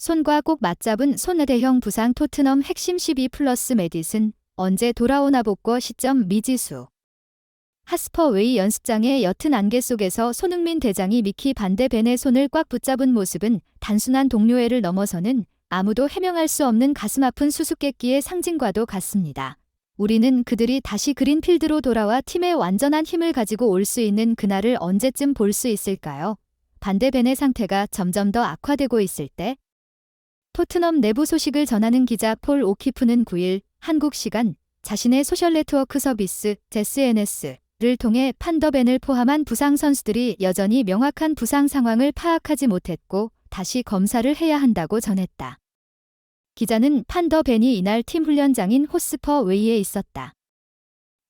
손과 꼭 맞잡은 손대형 부상 토트넘 핵심 12+ 메디슨 언제 돌아오나 복고 시점 미지수. 하스퍼웨이 연습장의 옅은 안개 속에서 손흥민 대장이 미키 반데 벤의 손을 꽉 붙잡은 모습은 단순한 동료애를 넘어서는 아무도 해명할 수 없는 가슴 아픈 수수께끼의 상징과도 같습니다. 우리는 그들이 다시 그린필드로 돌아와 팀의 완전한 힘을 가지고 올 수 있는 그날을 언제쯤 볼 수 있을까요? 반데 벤의 상태가 점점 더 악화되고 있을 때 토트넘 내부 소식을 전하는 기자 폴 오키프는 9일 한국 시간 자신의 소셜네트워크 서비스 SNS를 통해 판더 벤을 포함한 부상 선수들이 여전히 명확한 부상 상황을 파악하지 못했고 다시 검사를 해야 한다고 전했다. 기자는 판더 벤이 이날 팀 훈련장인 호스퍼웨이에 있었다.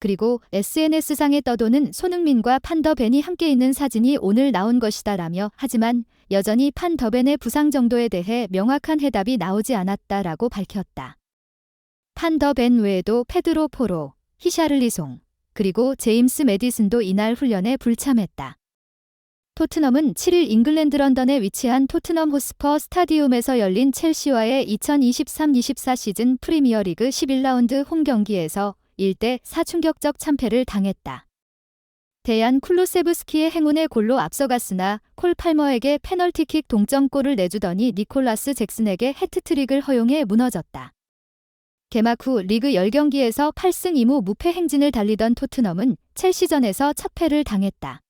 그리고 SNS상에 떠도는 손흥민과 판더 벤이 함께 있는 사진이 오늘 나온 것이다라며 하지만 여전히 판더 벤의 부상 정도에 대해 명확한 해답이 나오지 않았다라고 밝혔다. 판더 벤 외에도 페드로 포로, 히샤를리송, 그리고 제임스 메디슨도 이날 훈련에 불참했다. 토트넘은 7일 잉글랜드 런던에 위치한 토트넘 호스퍼 스타디움에서 열린 첼시와의 2023-24 시즌 프리미어리그 11라운드 홈 경기에서 1대4 충격적 참패를 당했다. 대안 쿨루세브스키의 행운의 골로 앞서갔으나 콜 팔머에게 페널티킥 동점골을 내주더니 니콜라스 잭슨에게 해트트릭을 허용해 무너졌다. 개막 후 리그 10경기에서 8승 2무 무패 행진을 달리던 토트넘은 첼시전에서 첫 패를 당했다.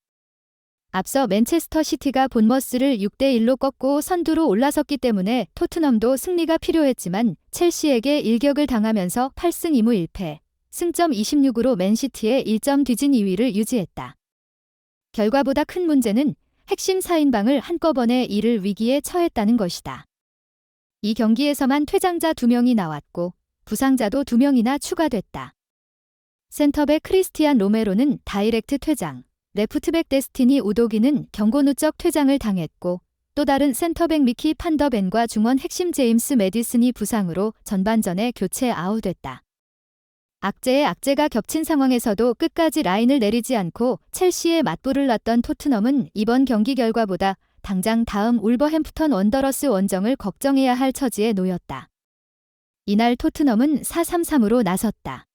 앞서 맨체스터 시티가 본머스를 6대1로 꺾고 선두로 올라섰기 때문에 토트넘도 승리가 필요했지만 첼시에게 일격을 당하면서 8승 2무 1패, 승점 26으로 맨시티에 1점 뒤진 2위를 유지했다. 결과보다 큰 문제는 핵심 4인방을 한꺼번에 이를 위기에 처했다는 것이다. 이 경기에서만 퇴장자 2명이 나왔고 부상자도 2명이나 추가됐다. 센터백 크리스티안 로메로는 다이렉트 퇴장, 레프트백 데스티니 우도기는 경고 누적 퇴장을 당했고 또 다른 센터백 미키 판더 벤과 중원 핵심 제임스 메디슨이 부상으로 전반전에 교체 아웃됐다. 악재에 악재가 겹친 상황에서도 끝까지 라인을 내리지 않고 첼시에 맞불을 놨던 토트넘은 이번 경기 결과보다 당장 다음 울버햄프턴 원더러스 원정을 걱정해야 할 처지에 놓였다. 이날 토트넘은 4-3-3으로 나섰다.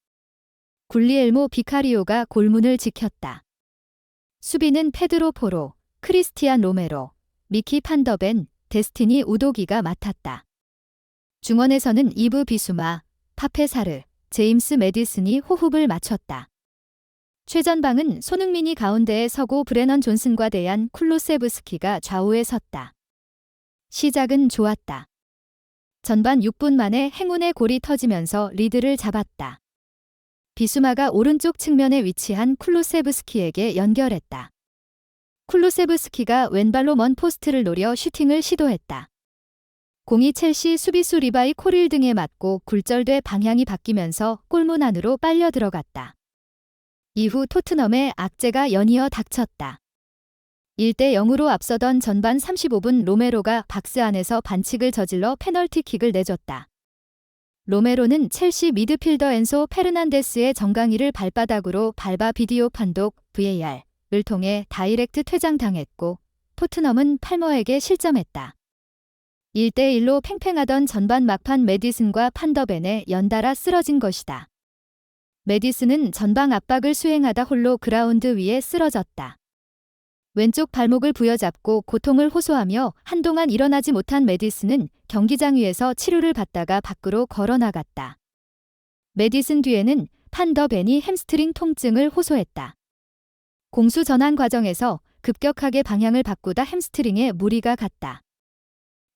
굴리엘모 비카리오가 골문을 지켰다. 수비는 페드로 포로, 크리스티안 로메로, 미키 판더 벤, 데스티니 우도기가 맡았다. 중원에서는 이브 비수마, 파페사르, 제임스 메디슨이 호흡을 맞췄다. 최전방은 손흥민이 가운데에 서고 브레넌 존슨과 대안 쿨루세브스키가 좌우에 섰다. 시작은 좋았다. 전반 6분 만에 행운의 골이 터지면서 리드를 잡았다. 비수마가 오른쪽 측면에 위치한 쿨루세브스키에게 연결했다. 쿨루세브스키가 왼발로 먼 포스트를 노려 슈팅을 시도했다. 공이 첼시 수비수 리바이 코릴 등에 맞고 굴절돼 방향이 바뀌면서 골문 안으로 빨려 들어갔다. 이후 토트넘의 악재가 연이어 닥쳤다. 1대0으로 앞서던 전반 35분 로메로가 박스 안에서 반칙을 저질러 페널티킥을 내줬다. 로메로는 첼시 미드필더 엔소 페르난데스의 정강이를 발바닥으로 밟아 비디오 판독 VAR을 통해 다이렉트 퇴장당했고 토트넘은 팔머에게 실점했다. 1대1로 팽팽하던 전반 막판 메디슨과 판더 벤에 연달아 쓰러진 것이다. 메디슨은 전방 압박을 수행하다 홀로 그라운드 위에 쓰러졌다. 왼쪽 발목을 부여잡고 고통을 호소하며 한동안 일어나지 못한 메디슨은 경기장 위에서 치료를 받다가 밖으로 걸어나갔다. 메디슨 뒤에는 판더 벤이 햄스트링 통증을 호소했다. 공수 전환 과정에서 급격하게 방향을 바꾸다 햄스트링에 무리가 갔다.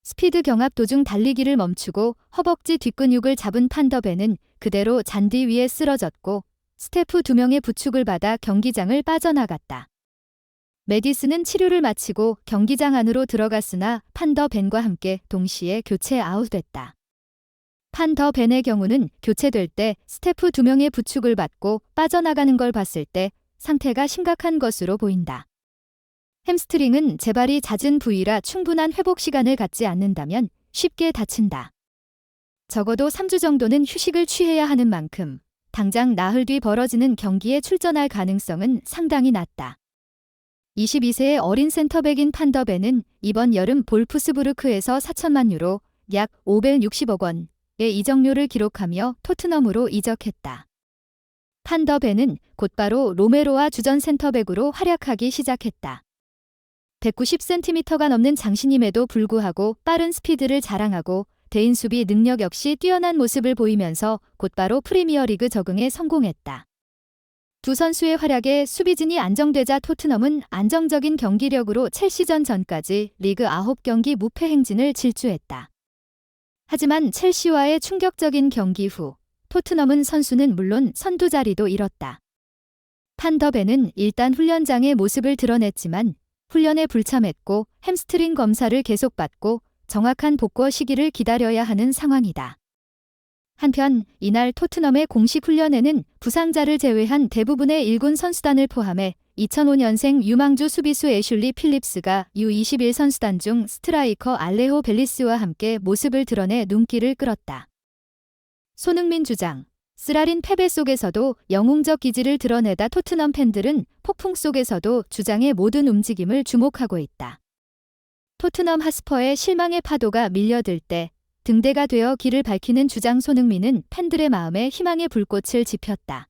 스피드 경합 도중 달리기를 멈추고 허벅지 뒷근육을 잡은 판더 벤은 그대로 잔디 위에 쓰러졌고 스태프 2명의 부축을 받아 경기장을 빠져나갔다. 메디슨은 치료를 마치고 경기장 안으로 들어갔으나 판더 벤과 함께 동시에 교체 아웃됐다. 판더 벤의 경우는 교체될 때 스태프 2명의 부축을 받고 빠져나가는 걸 봤을 때 상태가 심각한 것으로 보인다. 햄스트링은 재발이 잦은 부위라 충분한 회복 시간을 갖지 않는다면 쉽게 다친다. 적어도 3주 정도는 휴식을 취해야 하는 만큼 당장 나흘 뒤 벌어지는 경기에 출전할 가능성은 상당히 낮다. 22세의 어린 센터백인 판더 벤은 이번 여름 볼프스부르크에서 4천만 유로, 약 560억 원의 이적료를 기록하며 토트넘으로 이적했다. 판더 벤은 곧바로 로메로와 주전 센터백으로 활약하기 시작했다. 190cm가 넘는 장신임에도 불구하고 빠른 스피드를 자랑하고 대인 수비 능력 역시 뛰어난 모습을 보이면서 곧바로 프리미어리그 적응에 성공했다. 두 선수의 활약에 수비진이 안정되자 토트넘은 안정적인 경기력으로 첼시전 전까지 리그 9경기 무패 행진을 질주했다. 하지만 첼시와의 충격적인 경기 후 토트넘은 선수는 물론 선두 자리도 잃었다. 판더 벤은 일단 훈련장의 모습을 드러냈지만 훈련에 불참했고 햄스트링 검사를 계속 받고 정확한 복구 시기를 기다려야 하는 상황이다. 한편 이날 토트넘의 공식 훈련에는 부상자를 제외한 대부분의 1군 선수단을 포함해 2005년생 유망주 수비수 애슐리 필립스가 U21 선수단 중 스트라이커 알레호 벨리스와 함께 모습을 드러내 눈길을 끌었다. 손흥민 주장, 쓰라린 패배 속에서도 영웅적 기질을 드러내다 토트넘 팬들은 폭풍 속에서도 주장의 모든 움직임을 주목하고 있다. 토트넘 하스퍼의 실망의 파도가 밀려들 때 등대가 되어 길을 밝히는 주장 손흥민은 팬들의 마음에 희망의 불꽃을 지폈다.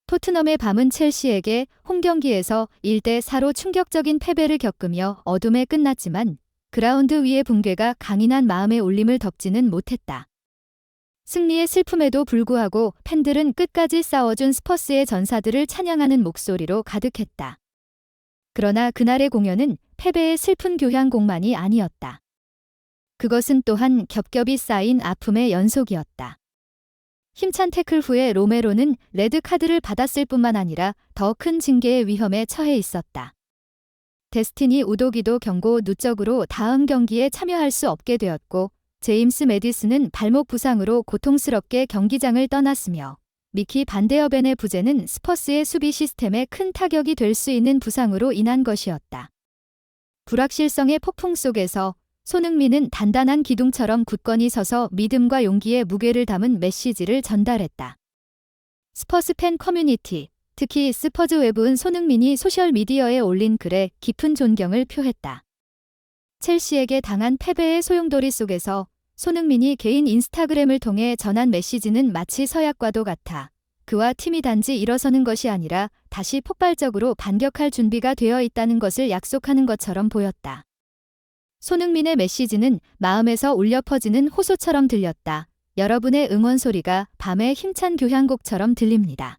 토트넘의 밤은 첼시에게 홈경기에서 1대4로 충격적인 패배를 겪으며 어둠에 끝났지만 그라운드 위의 붕괴가 강인한 마음의 울림을 덮지는 못했다. 승리의 슬픔에도 불구하고 팬들은 끝까지 싸워준 스퍼스의 전사들을 찬양하는 목소리로 가득했다. 그러나 그날의 공연은 패배의 슬픈 교향곡만이 아니었다. 그것은 또한 겹겹이 쌓인 아픔의 연속이었다. 힘찬 태클 후에 로메로는 레드카드를 받았을 뿐만 아니라 더 큰 징계의 위험에 처해 있었다. 데스티니 우도기도 경고 누적으로 다음 경기에 참여할 수 없게 되었고 제임스 매디슨은 발목 부상으로 고통스럽게 경기장을 떠났으며 미키 반데어벤의 부재는 스퍼스의 수비 시스템에 큰 타격이 될 수 있는 부상으로 인한 것이었다. 불확실성의 폭풍 속에서 손흥민은 단단한 기둥처럼 굳건히 서서 믿음과 용기의 무게를 담은 메시지를 전달했다. 스퍼스 팬 커뮤니티, 특히 스퍼즈 웹은 손흥민이 소셜미디어에 올린 글에 깊은 존경을 표했다. 첼시에게 당한 패배의 소용돌이 속에서 손흥민이 개인 인스타그램을 통해 전한 메시지는 마치 서약과도 같아 그와 팀이 단지 일어서는 것이 아니라 다시 폭발적으로 반격할 준비가 되어 있다는 것을 약속하는 것처럼 보였다. 손흥민의 메시지는 마음에서 울려 퍼지는 호소처럼 들렸다. 여러분의 응원 소리가 밤의 힘찬 교향곡처럼 들립니다.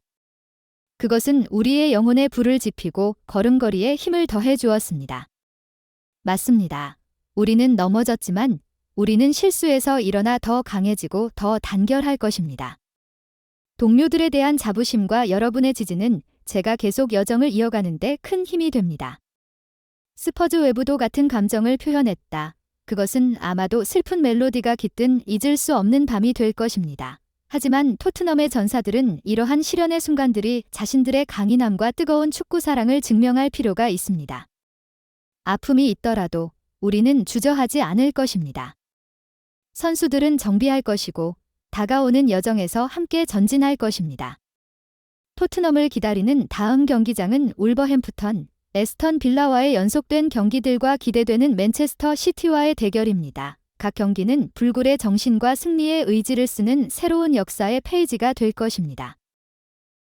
그것은 우리의 영혼에 불을 지피고 걸음걸이에 힘을 더해 주었습니다. 맞습니다. 우리는 넘어졌지만 우리는 실수에서 일어나 더 강해지고 더 단결할 것입니다. 동료들에 대한 자부심과 여러분의 지지는 제가 계속 여정을 이어가는 데 큰 힘이 됩니다. 스퍼즈 외부도 같은 감정을 표현했다. 그것은 아마도 슬픈 멜로디가 깃든 잊을 수 없는 밤이 될 것입니다. 하지만 토트넘의 전사들은 이러한 시련의 순간들이 자신들의 강인함과 뜨거운 축구 사랑을 증명할 필요가 있습니다. 아픔이 있더라도 우리는 주저하지 않을 것입니다. 선수들은 정비할 것이고 다가오는 여정에서 함께 전진할 것입니다. 토트넘을 기다리는 다음 경기장은 울버햄프턴, 에스턴 빌라와의 연속된 경기들과 기대되는 맨체스터 시티와의 대결입니다. 각 경기는 불굴의 정신과 승리의 의지를 쓰는 새로운 역사의 페이지가 될 것입니다.